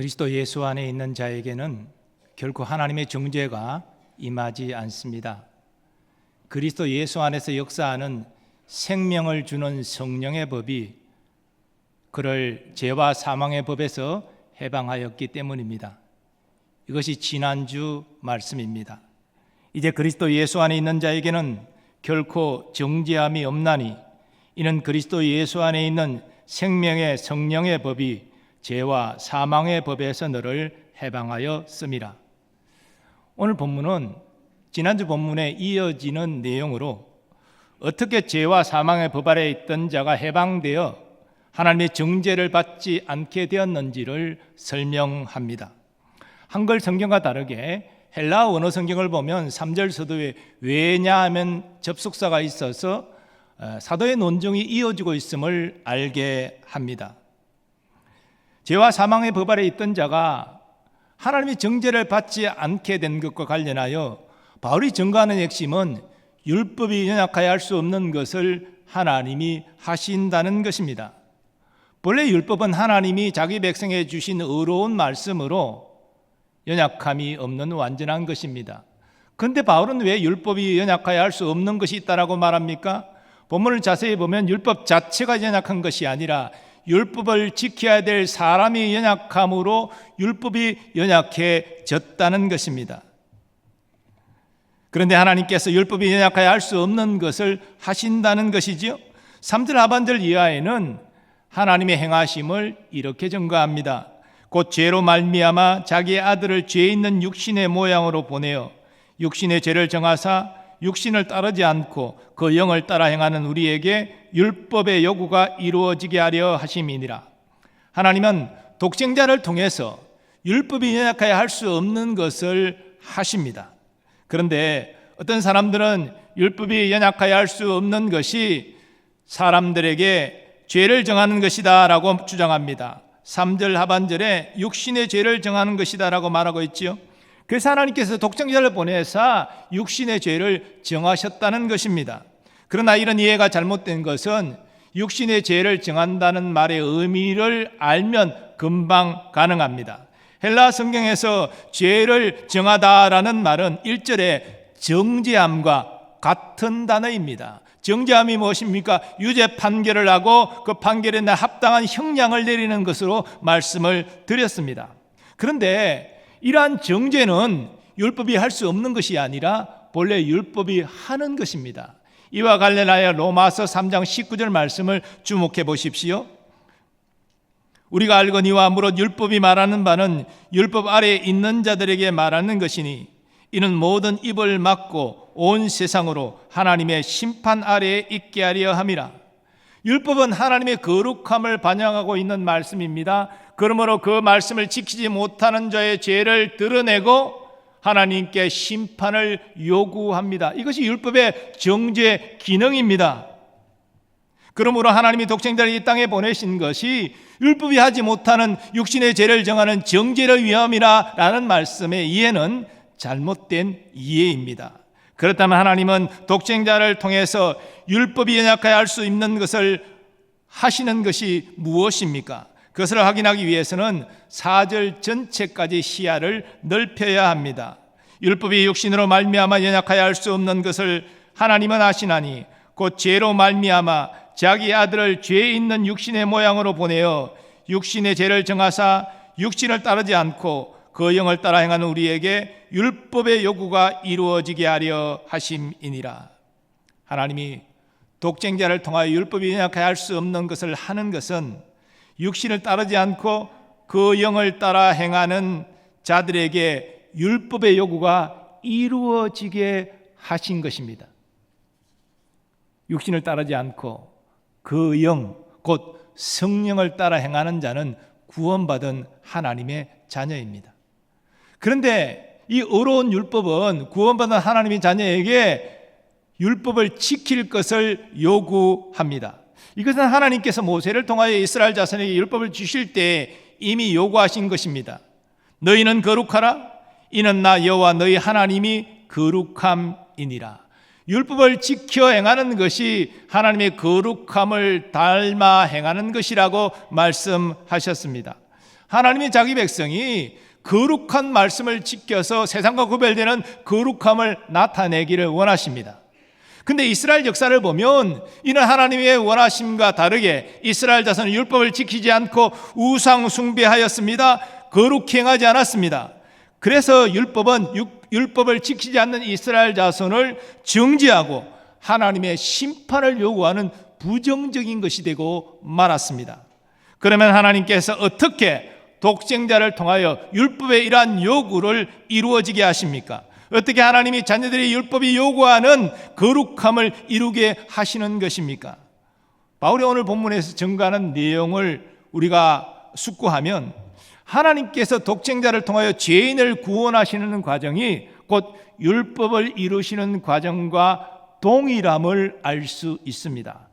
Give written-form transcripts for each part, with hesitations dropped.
그리스도 예수 안에 있는 자에게는 결코 하나님의 정죄가 임하지 않습니다. 그리스도 예수 안에서 역사하는 생명을 주는 성령의 법이 그를 죄와 사망의 법에서 해방하였기 때문입니다. 이것이 지난주 말씀입니다. 이제 그리스도 예수 안에 있는 자에게는 결코 정죄함이 없나니 이는 그리스도 예수 안에 있는 생명의 성령의 법이 죄와 사망의 법에서 너를 해방하였음이라. 오늘 본문은 지난주 본문에 이어지는 내용으로 어떻게 죄와 사망의 법 아래 있던 자가 해방되어 하나님의 정죄를 받지 않게 되었는지를 설명합니다. 한글 성경과 다르게 헬라어 원어 성경을 보면 3절 서두에 왜냐하면 접속사가 있어서 사도의 논증이 이어지고 있음을 알게 합니다. 죄와 사망의 법 아래 있던 자가 하나님의 정죄를 받지 않게 된 것과 관련하여 바울이 증거하는 핵심은 율법이 연약하여 할 수 없는 것을 하나님이 하신다는 것입니다. 본래 율법은 하나님이 자기 백성에 주신 의로운 말씀으로 연약함이 없는 완전한 것입니다. 그런데 바울은 왜 율법이 연약하여 할 수 없는 것이 있다라고 말합니까? 본문을 자세히 보면 율법 자체가 연약한 것이 아니라 율법을 지켜야 될 사람이 연약함으로 율법이 연약해졌다는 것입니다. 그런데 하나님께서 율법이 연약하여 할 수 없는 것을 하신다는 것이지요. 3절 하반절 이하에는 하나님의 행하심을 이렇게 증거합니다. 곧 죄로 말미암아 자기의 아들을 죄 있는 육신의 모양으로 보내어 육신의 죄를 정하사 육신을 따르지 않고 그 영을 따라 행하는 우리에게 율법의 요구가 이루어지게 하려 하심이니라. 하나님은 독생자를 통해서 율법이 연약하여 할 수 없는 것을 하십니다. 그런데 어떤 사람들은 율법이 연약하여 할 수 없는 것이 사람들에게 죄를 정하는 것이다 라고 주장합니다. 3절 하반절에 육신의 죄를 정하는 것이다 라고 말하고 있지요. 그래서 하나님께서 독생자를 보내사 육신의 죄를 정하셨다는 것입니다. 그러나 이런 이해가 잘못된 것은 육신의 죄를 정한다는 말의 의미를 알면 금방 가능합니다. 헬라 성경에서 죄를 정하다라는 말은 1절에 정죄함과 같은 단어입니다. 정죄함이 무엇입니까? 유죄 판결을 하고 그 판결에 합당한 형량을 내리는 것으로 말씀을 드렸습니다. 그런데 이러한 정죄는 율법이 할 수 없는 것이 아니라 본래 율법이 하는 것입니다. 이와 관련하여 로마서 3장 19절 말씀을 주목해 보십시오. 우리가 알거니와 무릇 율법이 말하는 바는 율법 아래에 있는 자들에게 말하는 것이니 이는 모든 입을 막고 온 세상으로 하나님의 심판 아래에 있게 하려 함이라. 율법은 하나님의 거룩함을 반영하고 있는 말씀입니다. 그러므로 그 말씀을 지키지 못하는 자의 죄를 드러내고 하나님께 심판을 요구합니다. 이것이 율법의 정죄 기능입니다. 그러므로 하나님이 독생자를 이 땅에 보내신 것이 율법이 하지 못하는 육신의 죄를 정하는 정죄를 위함이라 라는 말씀의 이해는 잘못된 이해입니다. 그렇다면 하나님은 독생자를 통해서 율법이 연약하여 할 수 있는 것을 하시는 것이 무엇입니까? 그것을 확인하기 위해서는 4절 전체까지 시야를 넓혀야 합니다. 율법이 육신으로 말미암아 연약하여 할 수 없는 것을 하나님은 아시나니 곧 죄로 말미암아 자기 아들을 죄 있는 육신의 모양으로 보내어 육신의 죄를 정하사 육신을 따르지 않고 그 영을 따라 행하는 우리에게 율법의 요구가 이루어지게 하려 하심이니라. 하나님이 독생자를 통하여 율법이 연약하여 할 수 없는 것을 하는 것은 육신을 따르지 않고 그 영을 따라 행하는 자들에게 율법의 요구가 이루어지게 하신 것입니다. 육신을 따르지 않고 그 영, 곧 성령을 따라 행하는 자는 구원받은 하나님의 자녀입니다. 그런데 이 어려운 율법은 구원받은 하나님의 자녀에게 율법을 지킬 것을 요구합니다. 이것은 하나님께서 모세를 통하여 이스라엘 자손에게 율법을 주실 때 이미 요구하신 것입니다. 너희는 거룩하라. 이는 나 여호와 너희 하나님이 거룩함이니라. 율법을 지켜 행하는 것이 하나님의 거룩함을 닮아 행하는 것이라고 말씀하셨습니다. 하나님이 자기 백성이 거룩한 말씀을 지켜서 세상과 구별되는 거룩함을 나타내기를 원하십니다. 근데 이스라엘 역사를 보면 이는 하나님의 원하심과 다르게 이스라엘 자손은 율법을 지키지 않고 우상 숭배하였습니다. 거룩히 행하지 않았습니다. 그래서 율법을 지키지 않는 이스라엘 자손을 정죄하고 하나님의 심판을 요구하는 부정적인 것이 되고 말았습니다. 그러면 하나님께서 어떻게 독생자를 통하여 율법의 이러한 요구를 이루어지게 하십니까? 어떻게 하나님이 자녀들의 율법이 요구하는 거룩함을 이루게 하시는 것입니까? 바울이 오늘 본문에서 증거하는 내용을 우리가 숙고하면 하나님께서 독생자를 통하여 죄인을 구원하시는 과정이 곧 율법을 이루시는 과정과 동일함을 알 수 있습니다.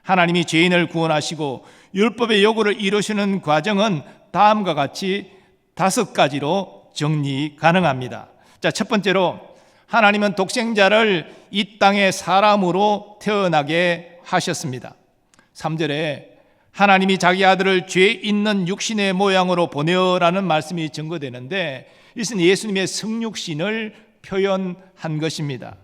하나님이 죄인을 구원하시고 율법의 요구를 이루시는 과정은 다음과 같이 5가지로 정리 가능합니다. 자, 첫 번째로 하나님은 독생자를 이 땅에 사람으로 태어나게 하셨습니다. 3절에 하나님이 자기 아들을 죄 있는 육신의 모양으로 보내어라는 말씀이 증거되는데 이것은 예수님의 성육신을 표현한 것입니다.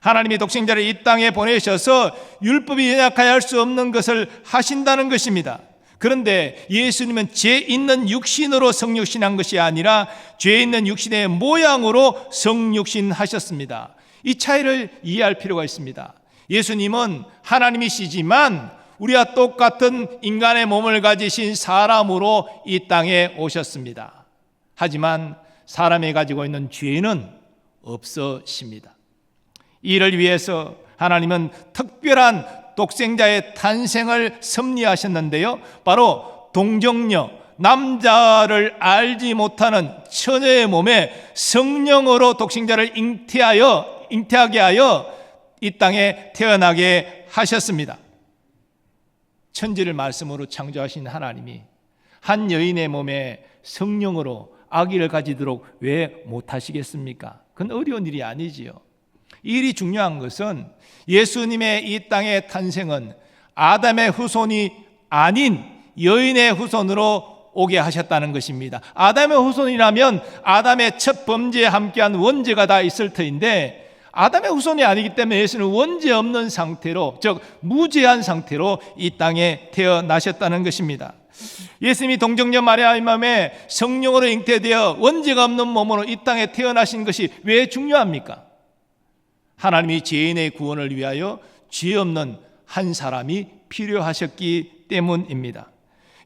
하나님이 독생자를 이 땅에 보내셔서 율법이 연약하여 할 수 없는 것을 하신다는 것입니다. 그런데 예수님은 죄 있는 육신으로 성육신한 것이 아니라 죄 있는 육신의 모양으로 성육신하셨습니다. 이 차이를 이해할 필요가 있습니다. 예수님은 하나님이시지만 우리와 똑같은 인간의 몸을 가지신 사람으로 이 땅에 오셨습니다. 하지만 사람이 가지고 있는 죄는 없으십니다. 이를 위해서 하나님은 특별한 독생자의 탄생을 섭리하셨는데요, 바로 동정녀, 남자를 알지 못하는 처녀의 몸에 성령으로 독생자를 잉태하게 하여 이 땅에 태어나게 하셨습니다. 천지를 말씀으로 창조하신 하나님이 한 여인의 몸에 성령으로 아기를 가지도록 왜 못하시겠습니까? 그건 어려운 일이 아니지요. 이 일이 중요한 것은 예수님의 이 땅의 탄생은 아담의 후손이 아닌 여인의 후손으로 오게 하셨다는 것입니다. 아담의 후손이라면 아담의 첫 범죄에 함께한 원죄가 다 있을 터인데 아담의 후손이 아니기 때문에 예수는 원죄 없는 상태로, 즉 무죄한 상태로 이 땅에 태어나셨다는 것입니다. 예수님이 동정녀 마리아의 몸에 성령으로 잉태되어 원죄가 없는 몸으로 이 땅에 태어나신 것이 왜 중요합니까? 하나님이 죄인의 구원을 위하여 죄 없는 한 사람이 필요하셨기 때문입니다.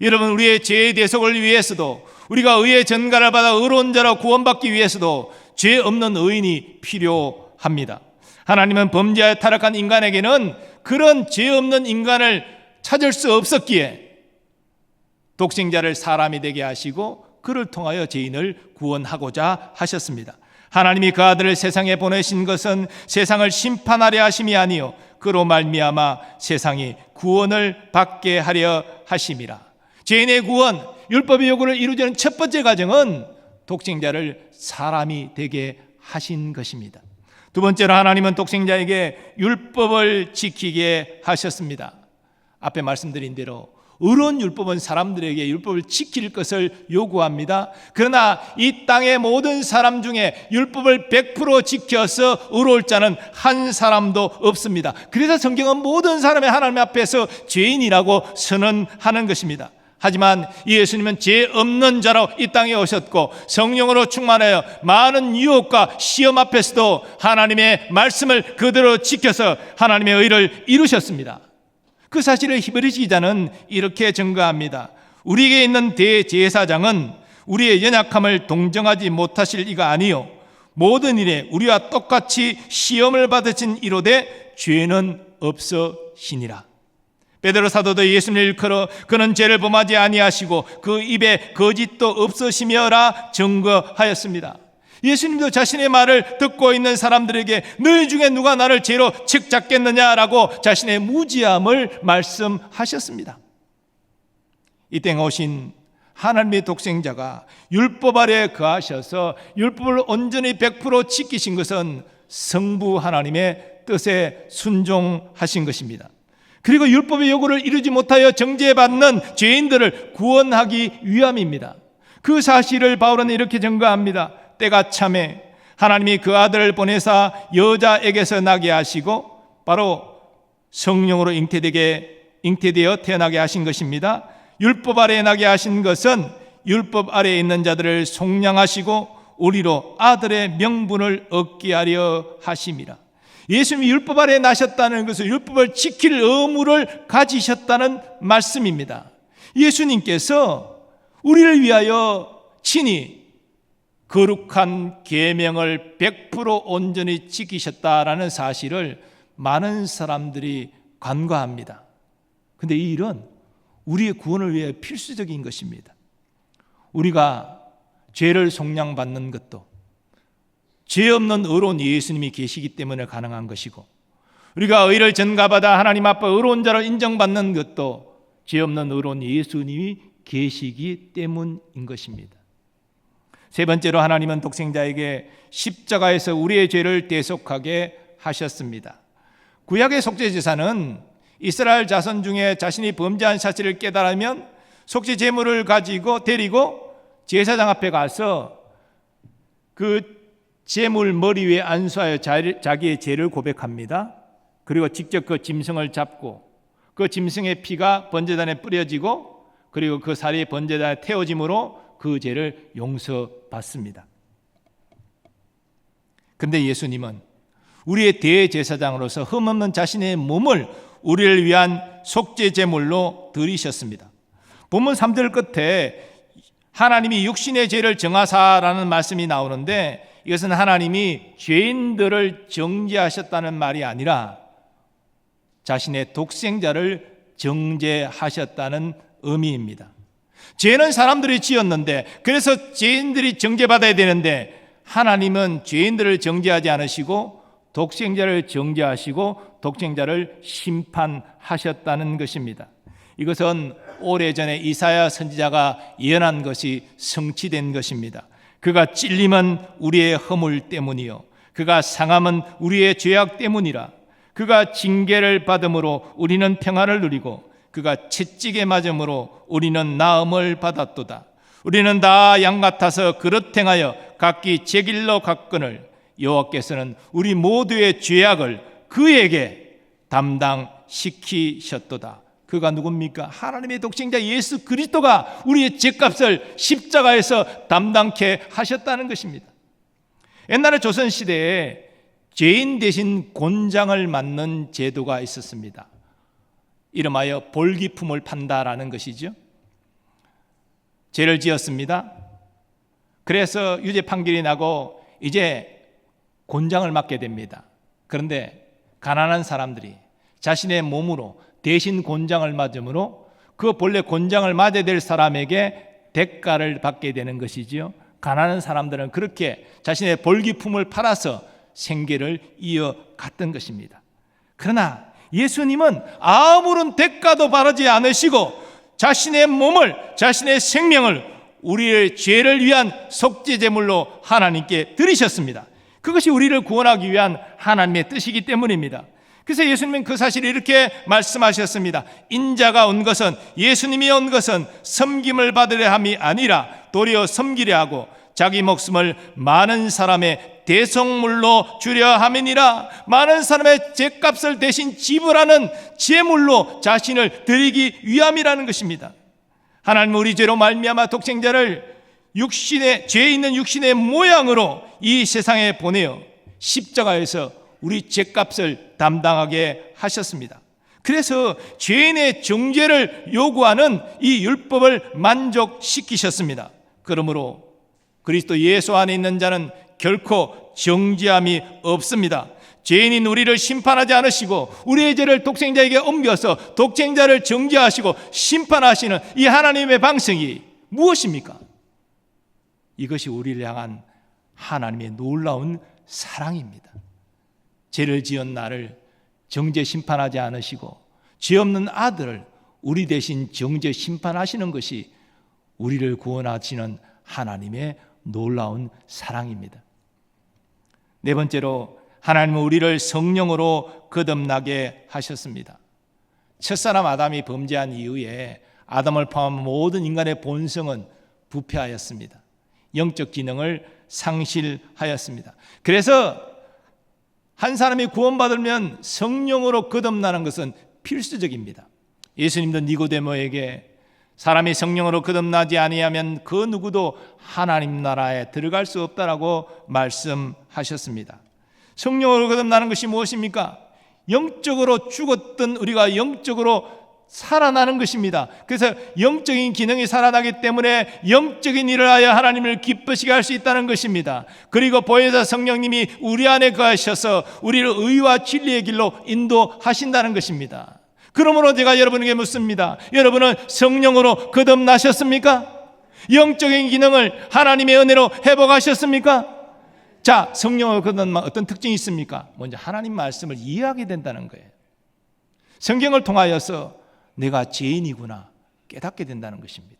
여러분, 우리의 죄의 대속을 위해서도, 우리가 의의 전가를 받아 의로운 자로 구원받기 위해서도 죄 없는 의인이 필요합니다. 하나님은 범죄하여 타락한 인간에게는 그런 죄 없는 인간을 찾을 수 없었기에 독생자를 사람이 되게 하시고 그를 통하여 죄인을 구원하고자 하셨습니다. 하나님이 그 아들을 세상에 보내신 것은 세상을 심판하려 하심이 아니요 그로 말미암아 세상이 구원을 받게 하려 하심이라. 죄인의 구원, 율법의 요구를 이루자는 첫 번째 과정은 독생자를 사람이 되게 하신 것입니다. 두 번째로 하나님은 독생자에게 율법을 지키게 하셨습니다. 앞에 말씀드린 대로 의로운 율법은 사람들에게 율법을 지킬 것을 요구합니다. 그러나 이 땅의 모든 사람 중에 율법을 100% 지켜서 의로울 자는 한 사람도 없습니다. 그래서 성경은 모든 사람이 하나님 앞에서 죄인이라고 선언하는 것입니다. 하지만 예수님은 죄 없는 자로 이 땅에 오셨고 성령으로 충만하여 많은 유혹과 시험 앞에서도 하나님의 말씀을 그대로 지켜서 하나님의 의를 이루셨습니다. 그 사실을 히브리서 기자는 이렇게 증거합니다. 우리에게 있는 대제사장은 우리의 연약함을 동정하지 못하실 이가 아니요 모든 일에 우리와 똑같이 시험을 받으신 이로되 죄는 없으시니라. 베드로 사도도 예수님을 일컬어 그는 죄를 범하지 아니하시고 그 입에 거짓도 없으시며라 증거하였습니다. 예수님도 자신의 말을 듣고 있는 사람들에게 너희 중에 누가 나를 죄로 책잡겠느냐라고 자신의 무지함을 말씀하셨습니다. 이 땅에 오신 하나님의 독생자가 율법 아래에 거하셔서 율법을 온전히 100% 지키신 것은 성부 하나님의 뜻에 순종하신 것입니다. 그리고 율법의 요구를 이루지 못하여 정죄받는 죄인들을 구원하기 위함입니다. 그 사실을 바울은 이렇게 증거합니다. 때가 참에 하나님이 그 아들을 보내사 여자에게서 나게 하시고 바로 성령으로 잉태되어 태어나게 하신 것입니다. 율법 아래에 나게 하신 것은 율법 아래에 있는 자들을 속량하시고 우리로 아들의 명분을 얻게 하려 하심이라. 예수님이 율법 아래에 나셨다는 것은 율법을 지킬 의무를 가지셨다는 말씀입니다. 예수님께서 우리를 위하여 친히 거룩한 계명을 100% 온전히 지키셨다라는 사실을 많은 사람들이 간과합니다. 그런데 이 일은 우리의 구원을 위해 필수적인 것입니다. 우리가 죄를 속량받는 것도 죄 없는 의로운 예수님이 계시기 때문에 가능한 것이고, 우리가 의를 전가받아 하나님 앞에 의로운 자로 인정받는 것도 죄 없는 의로운 예수님이 계시기 때문인 것입니다. 세 번째로 하나님은 독생자에게 십자가에서 우리의 죄를 대속하게 하셨습니다. 구약의 속죄제사는 이스라엘 자손 중에 자신이 범죄한 사실을 깨달으면 속죄 제물을 가지고 데리고 제사장 앞에 가서 그 제물 머리 위에 안수하여 자기의 죄를 고백합니다. 그리고 직접 그 짐승을 잡고 그 짐승의 피가 번제단에 뿌려지고 그리고 그 살이 번제단에 태워짐으로 그 죄를 용서받습니다. 그런데 예수님은 우리의 대제사장으로서 흠없는 자신의 몸을 우리를 위한 속죄 제물로 드리셨습니다. 본문 3절 끝에 하나님이 육신의 죄를 정하사라는 말씀이 나오는데, 이것은 하나님이 죄인들을 정죄하셨다는 말이 아니라 자신의 독생자를 정죄하셨다는 의미입니다. 죄는 사람들이 지었는데, 그래서 죄인들이 정죄받아야 되는데, 하나님은 죄인들을 정죄하지 않으시고 독생자를 정죄하시고 독생자를 심판하셨다는 것입니다. 이것은 오래전에 이사야 선지자가 예언한 것이 성취된 것입니다. 그가 찔림은 우리의 허물 때문이요 그가 상함은 우리의 죄악 때문이라. 그가 징계를 받음으로 우리는 평안을 누리고 그가 채찍에 맞음으로 우리는 나음을 받았도다. 우리는 다 양 같아서 그릇 행하여 각기 제 길로 갔거늘 여호와께서는 우리 모두의 죄악을 그에게 담당시키셨도다. 그가 누굽니까? 하나님의 독생자 예수 그리스도가 우리의 죄값을 십자가에서 담당케 하셨다는 것입니다. 옛날에 조선시대에 죄인 대신 곤장을 맞는 제도가 있었습니다. 이름하여 볼기품을 판다라는 것이죠. 죄를 지었습니다. 그래서 유죄 판결이 나고 이제 곤장을 맞게 됩니다. 그런데 가난한 사람들이 자신의 몸으로 대신 곤장을 맞음으로 그 본래 곤장을 맞아야 될 사람에게 대가를 받게 되는 것이지요. 가난한 사람들은 그렇게 자신의 볼기품을 팔아서 생계를 이어갔던 것입니다. 그러나 예수님은 아무런 대가도 바라지 않으시고 자신의 몸을, 자신의 생명을 우리의 죄를 위한 속죄제물로 하나님께 드리셨습니다. 그것이 우리를 구원하기 위한 하나님의 뜻이기 때문입니다. 그래서 예수님은 그 사실을 이렇게 말씀하셨습니다. 인자가 온 것은, 예수님이 온 것은 섬김을 받으려 함이 아니라 도리어 섬기려 하고 자기 목숨을 많은 사람의 대속물로 주려 함이니라. 많은 사람의 죄값을 대신 지불하는 제물로 자신을 드리기 위함이라는 것입니다. 하나님은 우리 죄로 말미암아 독생자를 죄 있는 육신의 모양으로 이 세상에 보내어 십자가에서 우리 죄값을 담당하게 하셨습니다. 그래서 죄인의 정죄를 요구하는 이 율법을 만족시키셨습니다. 그러므로 그리스도 예수 안에 있는 자는 결코 정죄함이 없습니다. 죄인인 우리를 심판하지 않으시고 우리의 죄를 독생자에게 옮겨서 독생자를 정죄하시고 심판하시는 이 하나님의 방식이 무엇입니까? 이것이 우리를 향한 하나님의 놀라운 사랑입니다. 죄를 지은 나를 정죄 심판하지 않으시고 죄 없는 아들을 우리 대신 정죄 심판하시는 것이 우리를 구원하시는 하나님의 놀라운 사랑입니다. 네 번째로 하나님은 우리를 성령으로 거듭나게 하셨습니다. 첫사람 아담이 범죄한 이후에 아담을 포함한 모든 인간의 본성은 부패하였습니다. 영적 기능을 상실하였습니다. 그래서 한 사람이 구원받으면 성령으로 거듭나는 것은 필수적입니다. 예수님도 니고데모에게 사람이 성령으로 거듭나지 아니하면 그 누구도 하나님 나라에 들어갈 수 없다라고 말씀하셨습니다. 성령으로 거듭나는 것이 무엇입니까? 영적으로 죽었던 우리가 영적으로 살아나는 것입니다. 그래서 영적인 기능이 살아나기 때문에 영적인 일을 하여 하나님을 기쁘시게 할 수 있다는 것입니다. 그리고 보혜사 성령님이 우리 안에 거하셔서 우리를 의와 진리의 길로 인도하신다는 것입니다. 그러므로 제가 여러분에게 묻습니다. 여러분은 성령으로 거듭나셨습니까? 영적인 기능을 하나님의 은혜로 회복하셨습니까? 자, 성령으로 거듭나면 어떤 특징이 있습니까? 먼저 하나님 말씀을 이해하게 된다는 거예요. 성경을 통하여서 내가 죄인이구나 깨닫게 된다는 것입니다.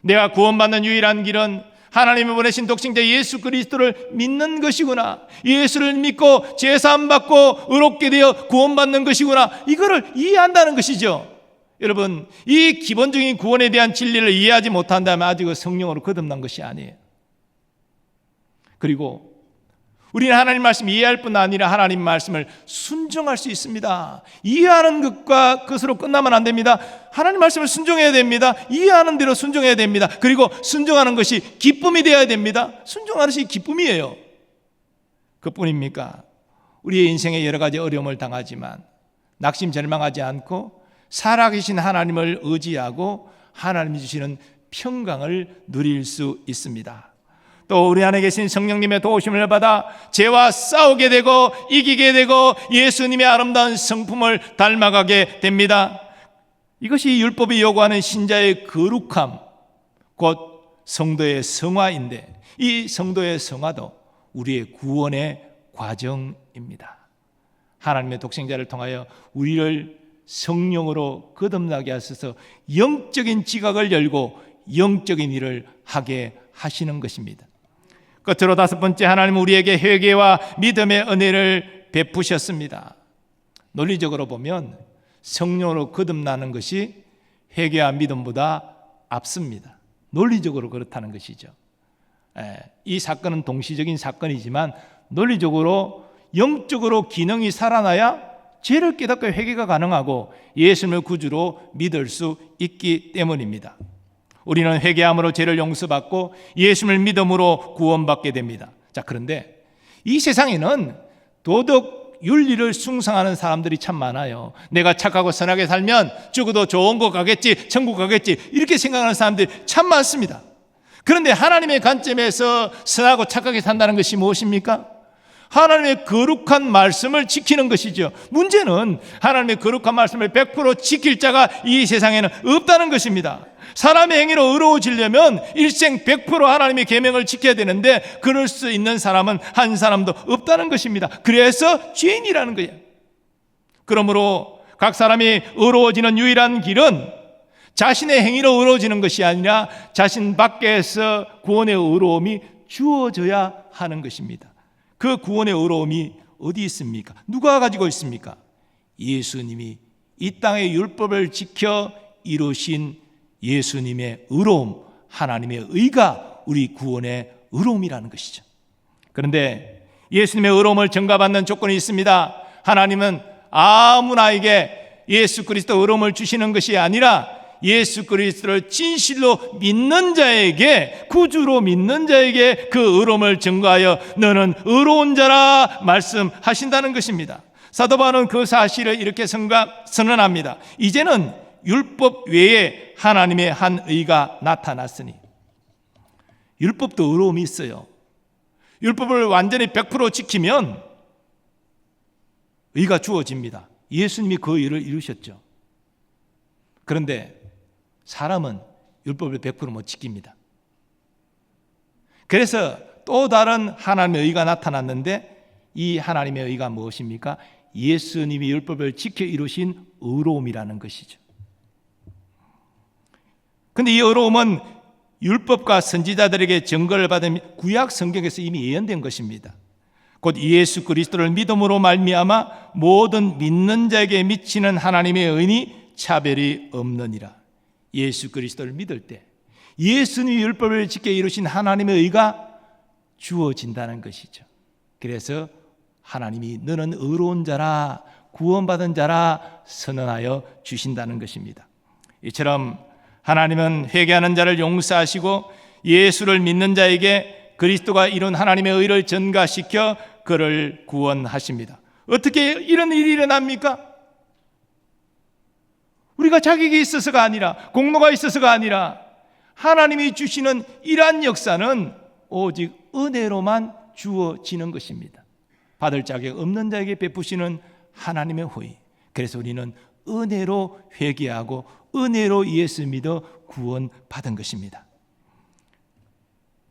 내가 구원받는 유일한 길은 하나님이 보내신 독생자 예수 그리스도를 믿는 것이구나, 예수를 믿고 제사함 받고 의롭게 되어 구원받는 것이구나, 이거를 이해한다는 것이죠. 여러분, 이 기본적인 구원에 대한 진리를 이해하지 못한다면 아직 성령으로 거듭난 것이 아니에요. 그리고 우리는 하나님 말씀 이해할 뿐 아니라 하나님 말씀을 순종할 수 있습니다. 이해하는 것과 그것으로 끝나면 안 됩니다. 하나님 말씀을 순종해야 됩니다. 이해하는 대로 순종해야 됩니다. 그리고 순종하는 것이 기쁨이 되어야 됩니다. 순종하는 것이 기쁨이에요. 그뿐입니까? 우리의 인생에 여러 가지 어려움을 당하지만 낙심 절망하지 않고 살아계신 하나님을 의지하고 하나님이 주시는 평강을 누릴 수 있습니다. 또 우리 안에 계신 성령님의 도우심을 받아 죄와 싸우게 되고 이기게 되고 예수님의 아름다운 성품을 닮아가게 됩니다. 이것이 율법이 요구하는 신자의 거룩함, 곧 성도의 성화인데, 이 성도의 성화도 우리의 구원의 과정입니다. 하나님의 독생자를 통하여 우리를 성령으로 거듭나게 하셔서 영적인 지각을 열고 영적인 일을 하게 하시는 것입니다. 끝으로 다섯 번째, 하나님은 우리에게 회개와 믿음의 은혜를 베푸셨습니다. 논리적으로 보면 성령으로 거듭나는 것이 회개와 믿음보다 앞섭니다. 논리적으로 그렇다는 것이죠. 이 사건은 동시적인 사건이지만 논리적으로 영적으로 기능이 살아나야 죄를 깨닫고 회개가 가능하고 예수님을 구주로 믿을 수 있기 때문입니다. 우리는 회개함으로 죄를 용서받고 예수님을 믿음으로 구원받게 됩니다. 자, 그런데 이 세상에는 도덕 윤리를 숭상하는 사람들이 참 많아요. 내가 착하고 선하게 살면 죽어도 좋은 곳 가겠지, 천국 가겠지, 이렇게 생각하는 사람들이 참 많습니다. 그런데 하나님의 관점에서 선하고 착하게 산다는 것이 무엇입니까? 하나님의 거룩한 말씀을 지키는 것이죠. 문제는 하나님의 거룩한 말씀을 100% 지킬 자가 이 세상에는 없다는 것입니다. 사람의 행위로 의로워지려면 일생 100% 하나님의 계명을 지켜야 되는데 그럴 수 있는 사람은 한 사람도 없다는 것입니다. 그래서 죄인이라는 거예요. 그러므로 각 사람이 의로워지는 유일한 길은 자신의 행위로 의로워지는 것이 아니라 자신 밖에서 구원의 의로움이 주어져야 하는 것입니다. 그 구원의 의로움이 어디 있습니까? 누가 가지고 있습니까? 예수님이 이 땅의 율법을 지켜 이루신 예수님의 의로움, 하나님의 의가 우리 구원의 의로움이라는 것이죠. 그런데 예수님의 의로움을 전가받는 조건이 있습니다. 하나님은 아무나에게 예수 그리스도 의로움을 주시는 것이 아니라 예수 그리스도를 진실로 믿는 자에게, 구주로 믿는 자에게 그 의로움을 증거하여 너는 의로운 자라 말씀하신다는 것입니다. 사도 바울은 그 사실을 이렇게 선언합니다. 이제는 율법 외에 하나님의 한 의가 나타났으니. 율법도 의로움이 있어요. 율법을 완전히 100% 지키면 의가 주어집니다. 예수님이 그 의를 이루셨죠. 그런데 사람은 율법을 100% 못 지킵니다. 그래서 또 다른 하나님의 의가 나타났는데 이 하나님의 의가 무엇입니까? 예수님이 율법을 지켜 이루신 의로움이라는 것이죠. 그런데 이 의로움은 율법과 선지자들에게 증거를 받은 구약 성경에서 이미 예언된 것입니다. 곧 예수 그리스도를 믿음으로 말미암아 모든 믿는 자에게 미치는 하나님의 의니 차별이 없느니라. 예수 그리스도를 믿을 때 예수님이 율법을 지켜 이루신 하나님의 의가 주어진다는 것이죠. 그래서 하나님이 너는 의로운 자라, 구원받은 자라 선언하여 주신다는 것입니다. 이처럼 하나님은 회개하는 자를 용서하시고 예수를 믿는 자에게 그리스도가 이룬 하나님의 의를 전가시켜 그를 구원하십니다. 어떻게 이런 일이 일어납니까? 우리가 자격이 있어서가 아니라, 공로가 있어서가 아니라 하나님이 주시는 이러한 역사는 오직 은혜로만 주어지는 것입니다. 받을 자격 없는 자에게 베푸시는 하나님의 호의. 그래서 우리는 은혜로 회개하고 은혜로 예수 믿어 구원받은 것입니다.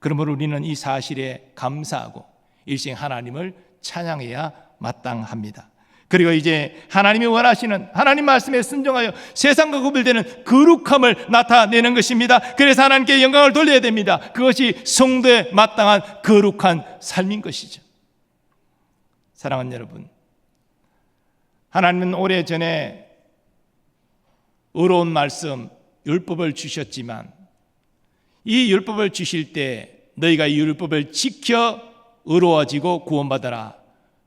그러므로 우리는 이 사실에 감사하고 일생 하나님을 찬양해야 마땅합니다. 그리고 이제 하나님이 원하시는 하나님 말씀에 순종하여 세상과 구별되는 거룩함을 나타내는 것입니다. 그래서 하나님께 영광을 돌려야 됩니다. 그것이 성도에 마땅한 거룩한 삶인 것이죠. 사랑하는 여러분, 하나님은 오래전에 의로운 말씀, 율법을 주셨지만 이 율법을 주실 때 너희가 이 율법을 지켜 의로워지고 구원받아라,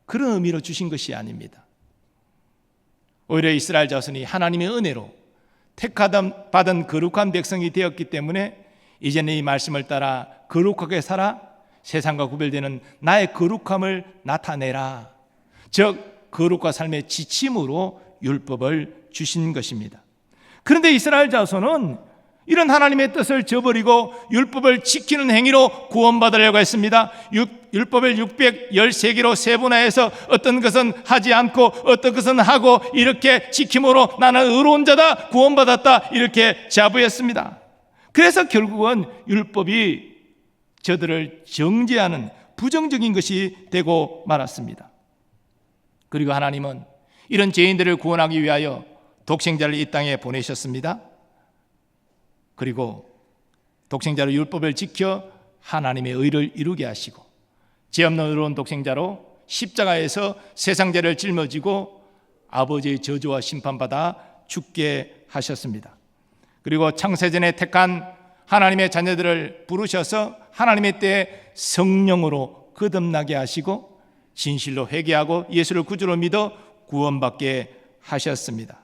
그런 의미로 주신 것이 아닙니다. 오히려 이스라엘 자손이 하나님의 은혜로 택받은 거룩한 백성이 되었기 때문에 이제는 이 말씀을 따라 거룩하게 살아 세상과 구별되는 나의 거룩함을 나타내라, 즉 거룩과 삶의 지침으로 율법을 주신 것입니다. 그런데 이스라엘 자손은 이런 하나님의 뜻을 저버리고 율법을 지키는 행위로 구원받으려고 했습니다. 율법을 613개로 세분화해서 어떤 것은 하지 않고 어떤 것은 하고 이렇게 지킴으로 나는 의로운 자다, 구원받았다, 이렇게 자부했습니다. 그래서 결국은 율법이 저들을 정죄하는 부정적인 것이 되고 말았습니다. 그리고 하나님은 이런 죄인들을 구원하기 위하여 독생자를 이 땅에 보내셨습니다. 그리고 독생자로 율법을 지켜 하나님의 의를 이루게 하시고 죄 없는 의로운 독생자로 십자가에서 세상 죄를 짊어지고 아버지의 저주와 심판받아 죽게 하셨습니다. 그리고 창세전에 택한 하나님의 자녀들을 부르셔서 하나님의 때에 성령으로 거듭나게 하시고 진실로 회개하고 예수를 구주로 믿어 구원받게 하셨습니다.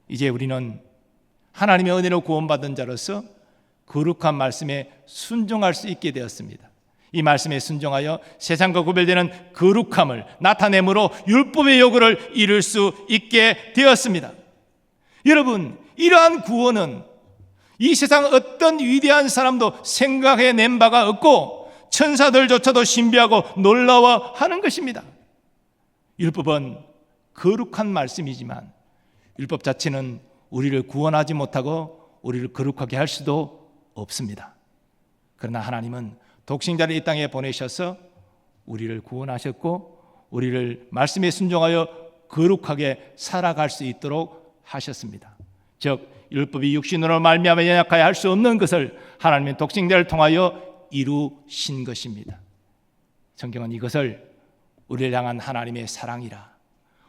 이제 우리는 하나님의 은혜로 구원받은 자로서 거룩한 말씀에 순종할 수 있게 되었습니다. 이 말씀에 순종하여 세상과 구별되는 거룩함을 나타내므로 율법의 요구를 이룰 수 있게 되었습니다. 여러분, 이러한 구원은 이 세상 어떤 위대한 사람도 생각해낸 바가 없고 천사들조차도 신비하고 놀라워하는 것입니다. 율법은 거룩한 말씀이지만 율법 자체는 우리를 구원하지 못하고 우리를 거룩하게 할 수도 없습니다. 그러나 하나님은 독생자를 이 땅에 보내셔서 우리를 구원하셨고 우리를 말씀에 순종하여 거룩하게 살아갈 수 있도록 하셨습니다. 즉 율법이 육신으로 말미암아 연약하여 할 수 없는 것을 하나님의 독생자를 통하여 이루신 것입니다. 성경은 이것을 우리를 향한 하나님의 사랑이라,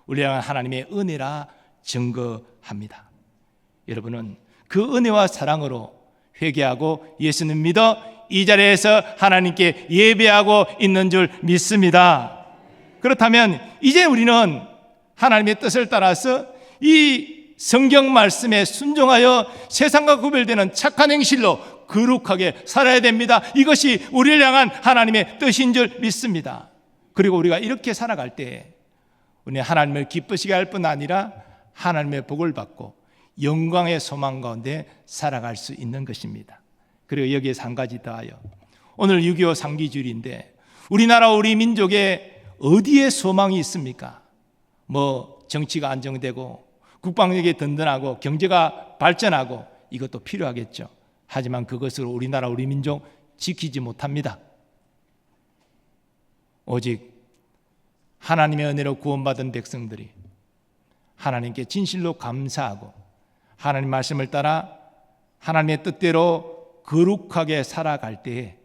우리를 향한 하나님의 은혜라 증거합니다. 여러분은 그 은혜와 사랑으로 회개하고 예수님 믿어 이 자리에서 하나님께 예배하고 있는 줄 믿습니다. 그렇다면 이제 우리는 하나님의 뜻을 따라서 이 성경 말씀에 순종하여 세상과 구별되는 착한 행실로 거룩하게 살아야 됩니다. 이것이 우리를 향한 하나님의 뜻인 줄 믿습니다. 그리고 우리가 이렇게 살아갈 때 우리는 하나님을 기쁘시게 할 뿐 아니라 하나님의 복을 받고 영광의 소망 가운데 살아갈 수 있는 것입니다. 그리고 여기에서 한 가지 더하여 오늘 6.25 상기주일인데 우리나라 우리 민족에 어디에 소망이 있습니까? 정치가 안정되고 국방력이 든든하고 경제가 발전하고 이것도 필요하겠죠. 하지만 그것으로 우리나라 우리 민족 지키지 못합니다. 오직 하나님의 은혜로 구원받은 백성들이 하나님께 진실로 감사하고 하나님 말씀을 따라 하나님의 뜻대로 거룩하게 살아갈 때에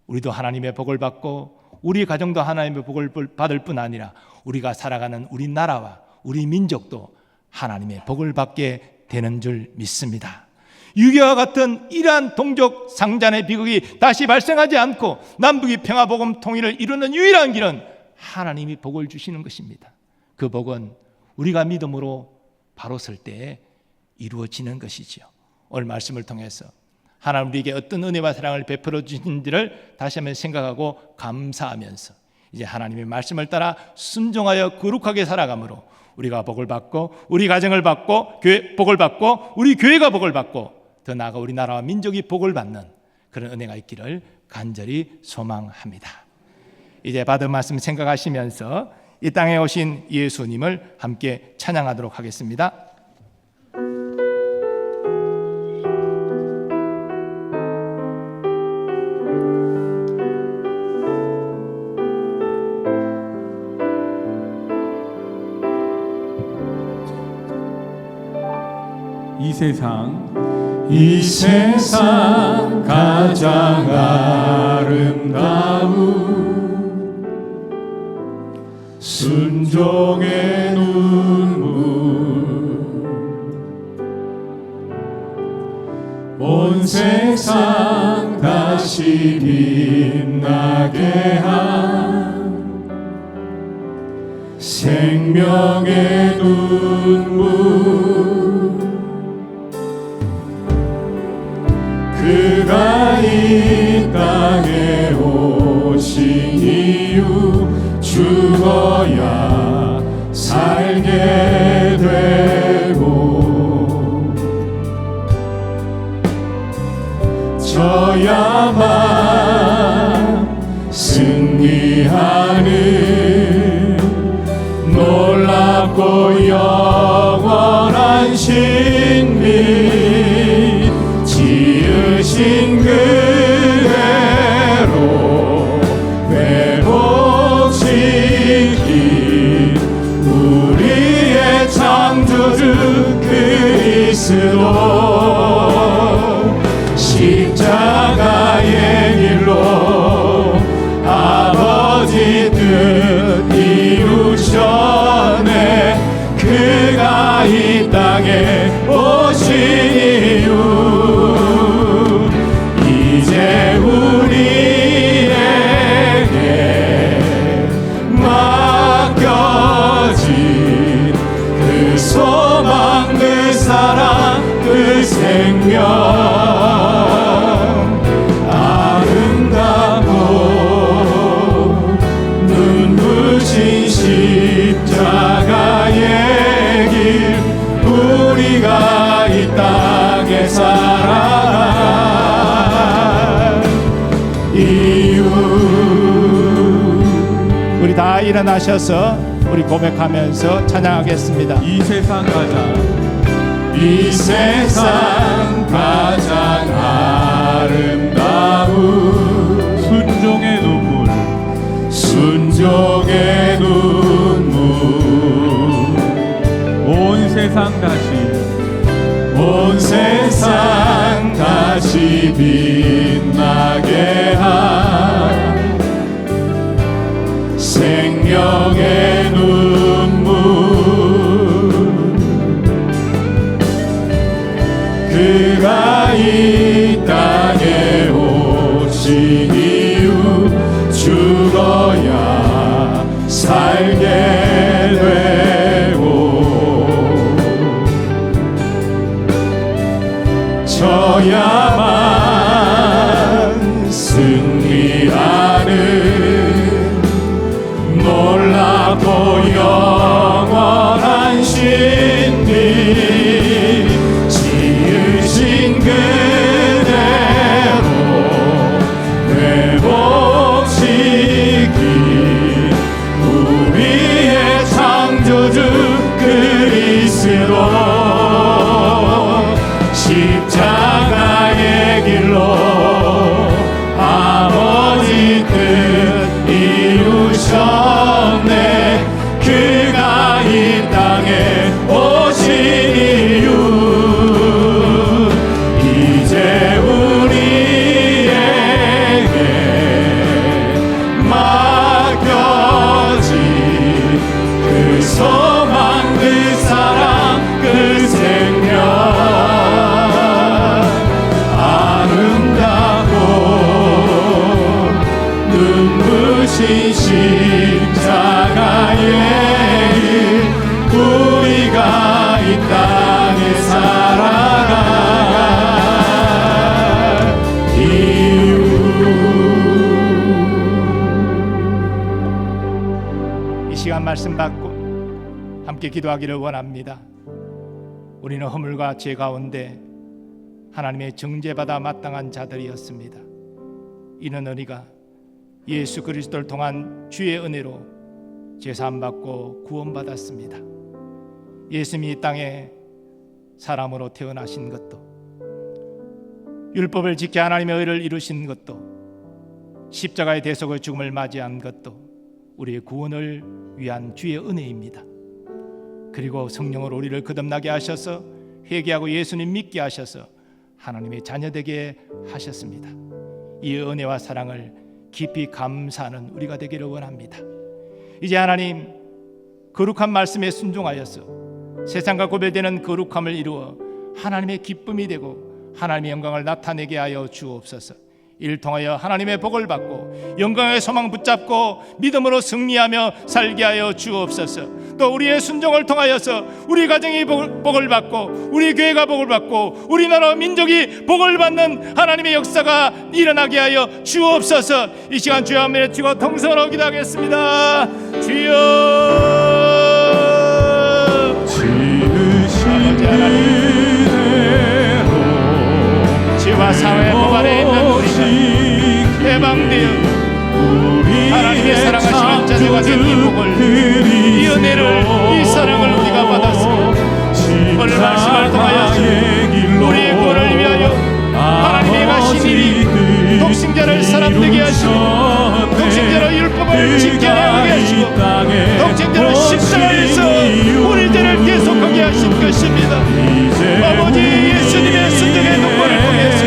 우리도 하나님의 복을 받고 우리 가정도 하나님의 복을 받을 뿐 아니라 우리가 살아가는 우리 나라와 우리 민족도 하나님의 복을 받게 되는 줄 믿습니다. 6.25와 같은 이러한 동족 상잔의 비극이 다시 발생하지 않고 남북이 평화복음 통일을 이루는 유일한 길은 하나님이 복을 주시는 것입니다. 그 복은 우리가 믿음으로 바로 설 때에 이루어지는 것이지요. 오늘 말씀을 통해서 하나님 우리에게 어떤 은혜와 사랑을 베풀어 주신지를 다시 한번 생각하고 감사하면서 이제 하나님의 말씀을 따라 순종하여 거룩하게 살아감으로 우리가 복을 받고 우리 가정을 받고 복을 받고 우리 교회가 복을 받고 더 나아가 우리 나라와 민족이 복을 받는 그런 은혜가 있기를 간절히 소망합니다. 이제 받은 말씀 생각하시면서 이 땅에 오신 예수님을 함께 찬양하도록 하겠습니다. 이 세상 가장 아름다운 순종의 눈물 온 세상 다시 빛나게 한 생명의 눈물 그가 이 땅에 오신 이유 죽어야 살게 되고 져야만 승리하는 놀랍고 영원한 신비 지으신 그대로 회복시킨 우리의 창조주 그리스도 십자가의 길로 아버지 뜻 이루셨네 그가 이 땅에 오신 이유 이제 우리에게 맡겨진 그 소망 그 사랑 그 생명 아름답고 눈부신 십자가의 길 우리가 이 땅에 살아갈 이유 우리 다 일어나셔서 우리 고백하면서 찬양하겠습니다. 이 세상 가장 아름다운 순종의 눈물 온 세상 다시 빛나게 한 생명의 눈물 그가 이 땅에 오신 이유 죽어야 살게 되고 져야만 오신 십자가의 일 우리가 이 땅에 살아갈 이유 이 시간 말씀 받고 함께 기도하기를 원합니다. 우리는 허물과 죄 가운데 하나님의 정죄받아 마땅한 자들이었습니다. 이는 우리가 예수 그리스도를 통한 주의 은혜로 제사함받고 구원받았습니다. 예수님이 이 땅에 사람으로 태어나신 것도, 율법을 지켜 하나님의 의를 이루신 것도, 십자가의 대속의 죽음을 맞이한 것도 우리의 구원을 위한 주의 은혜입니다. 그리고 성령으로 우리를 거듭나게 하셔서 회개하고 예수님 믿게 하셔서 하나님의 자녀되게 하셨습니다. 이 은혜와 사랑을 깊이 감사하는 우리가 되기를 원합니다. 이제 하나님 거룩한 말씀에 순종하여서 세상과 구별되는 거룩함을 이루어 하나님의 기쁨이 되고 하나님의 영광을 나타내게 하여 주옵소서. 이를 통하여 하나님의 복을 받고 영광의 소망 붙잡고 믿음으로 승리하며 살게 하여 주옵소서. 또 우리의 순종을 통하여서 우리 가정이 복을 받고 우리 교회가 복을 받고 우리나라 민족이 복을 받는 하나님의 역사가 일어나게 하여 주옵소서. 이 시간 주여 한번 외치고 통성으로 기도하겠습니다. 주여, 지으신 그대로 죄와 사회 법 안에 있는 우리가 해방되어 하나님의 사랑하시는 자녀가 된 이 복을, 이 은혜를, 이 사랑을 우리가 받았습니다. 오늘 말씀을 통하여서 우리의 구원을 위하여 하나님의 가신 일이 독생자를 사람되게 하시고 독생자로 율법을 지켜내게 하시고 독생자로 십자가에서 우리 죄를 대속하게 하신 것입니다. 아버지 예수님의 순종의 눈물을 통해서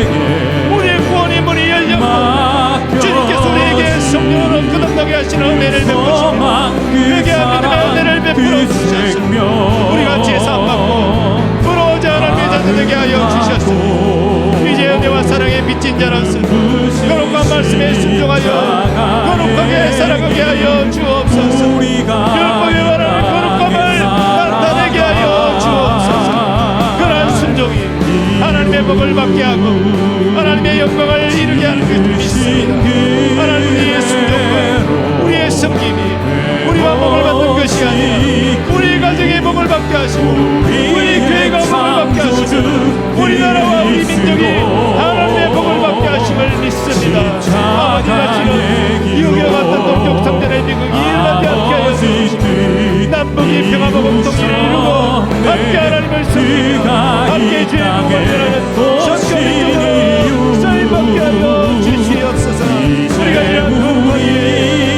우리의 구원의 문이 열렸고 주님께서 우리에게 성령으로 거듭나게 하시는 은혜를 베푸시며 회개와 믿음의 은혜를 베풀어 주셔서 우리가 제사함받고 부러워져 하나님의 자녀 되게 하여 주셨으니 이제 은혜와 사랑에 빚진 자로서 거룩한 말씀에 순종하여 거룩하게 살아가게 하여 주옵소서. 율법에 관한 거룩함을 나타내게 하여 주옵소서. 그러한 순종이 하나님의 복을 받게 하고 하나님의 영광을 이루게 하는 것 믿습니다. 하나님의 순종과 우리의 섬김이 우리와 복을 받는 것이 아니라 우리 가정의 복을 받게 하시고 우리 교회가 복을 받게 하시고 우리나라와 우리 민족이 하나님의 복을 받게 하심을 믿습니다. 아버지가 지는 이웃과 같은 동족 상전의 비극이 일어나지 않게 하여 주시고 남북이 평화와 공동체를 이루고 함께 하나님을 섬기며 함께 주의 복을 전하는 전교민족으로 쓰임받게 하여 주시옵소서. 우리가 이러한 거룩하게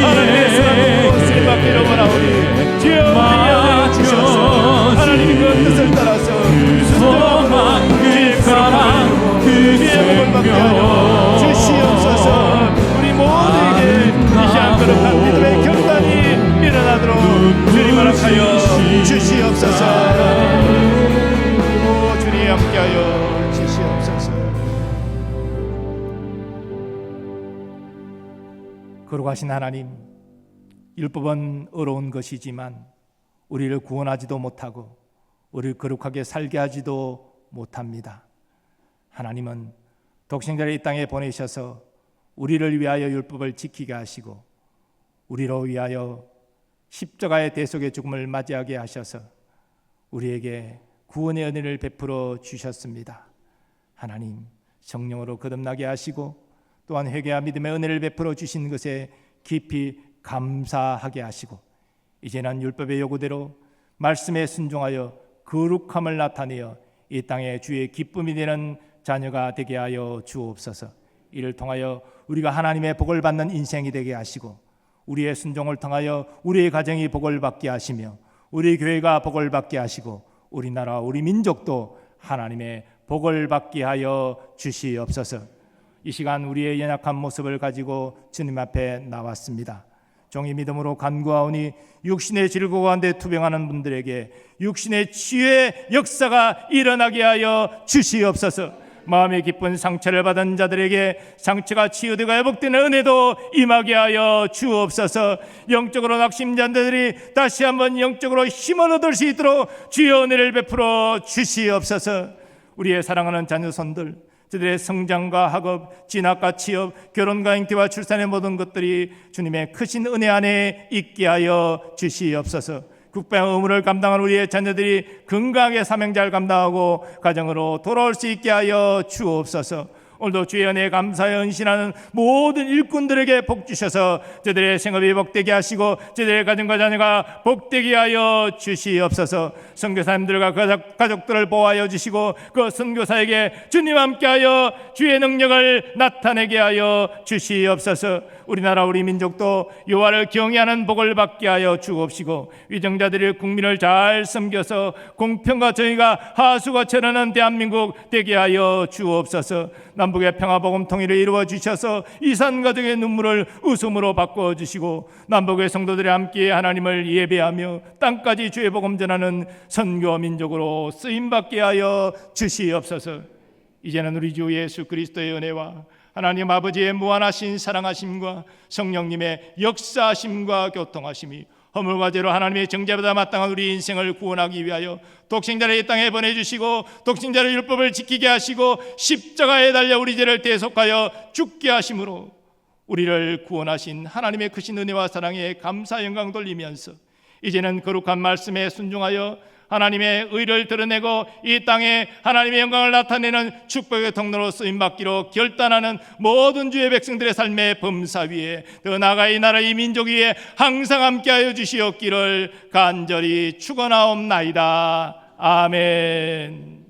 하나님의 사랑으로 쓰임받기를 원하오니 주여 우리의 은혜를 주셔서 하나님의 그 뜻을 따라서 순종하고 주의 거룩함을 이루고 주의 복을 받게 하여 주시옵소서. 우리 모두에게 이 시간 거룩한 믿음의 결단이 일어나도록 주님 허락하여 주시옵소서. 주님 함께하여 주시옵소서. 거룩하신 하나님, 율법은 어려운 것이지만 우리를 구원하지도 못하고 우리를 거룩하게 살게 하지도 못합니다. 하나님은 독생자를 이 땅에 보내셔서 우리를 위하여 율법을 지키게 하시고 우리로 위하여 십자가의 대속의 죽음을 맞이하게 하셔서 우리에게 구원의 은혜를 베풀어 주셨습니다. 하나님, 성령으로 거듭나게 하시고 또한 회개와 믿음의 은혜를 베풀어 주신 것에 깊이 감사하게 하시고 이제는 율법의 요구대로 말씀에 순종하여 거룩함을 나타내어 이 땅에 주의 기쁨이 되는 자녀가 되게 하여 주옵소서. 이를 통하여 우리가 하나님의 복을 받는 인생이 되게 하시고 우리의 순종을 통하여 우리의 가정이 복을 받게 하시며 우리 교회가 복을 받게 하시고 우리나라 우리 민족도 하나님의 복을 받게 하여 주시옵소서. 이 시간 우리의 연약한 모습을 가지고 주님 앞에 나왔습니다. 종이 믿음으로 간구하오니 육신의 질고 가운데 투병하는 분들에게 육신의 치유의 역사가 일어나게 하여 주시옵소서. 마음의 깊은 상처를 받은 자들에게 상처가 치유되고 회복되는 은혜도 임하게 하여 주옵소서. 영적으로 낙심된 자들이 다시 한번 영적으로 힘을 얻을 수 있도록 주의 은혜를 베풀어 주시옵소서. 우리의 사랑하는 자녀손들, 저들의 성장과 학업, 진학과 취업, 결혼과 잉태와 출산의 모든 것들이 주님의 크신 은혜 안에 있게 하여 주시옵소서. 국방 의무를 감당하는 우리의 자녀들이 건강하게 사명자를 감당하고 가정으로 돌아올 수 있게 하여 주옵소서. 오늘도 주의 은혜에 감사에 헌신하는 모든 일꾼들에게 복 주셔서 저들의 생업이 복되게 하시고 저들의 가정과 자녀가 복되게 하여 주시옵소서. 선교사님들과 가족들을 보호하여 주시고 그 선교사에게 주님 함께하여 주의 능력을 나타내게 하여 주시옵소서. 우리나라 우리 민족도 여호와를 경외하는 복을 받게 하여 주옵시고 위정자들이 국민을 잘 섬겨서 공평과 정의가 하수가 채라는 대한민국 되게 하여 주옵소서. 남북의 평화복음 통일을 이루어 주셔서 이산가족의 눈물을 웃음으로 바꿔 주시고 남북의 성도들이 함께 하나님을 예배하며 땅까지 주의 복음 전하는 선교 민족으로 쓰임받게 하여 주시옵소서. 이제는 우리 주 예수 그리스도의 은혜와 하나님 아버지의 무한하신 사랑하심과 성령님의 역사하심과 교통하심이 허물과 죄로 하나님의 정죄받아 마땅한 우리 인생을 구원하기 위하여 독생자를 이 땅에 보내주시고 독생자의 율법을 지키게 하시고 십자가에 달려 우리 죄를 대속하여 죽게 하심으로 우리를 구원하신 하나님의 크신 은혜와 사랑에 감사 영광 돌리면서 이제는 거룩한 말씀에 순종하여 하나님의 의를 드러내고 이 땅에 하나님의 영광을 나타내는 축복의 통로로 쓰임받기로 결단하는 모든 주의 백성들의 삶의 범사 위에 더 나아가 이 나라 이 민족 위에 항상 함께하여 주시옵기를 간절히 축원하옵나이다. 아멘.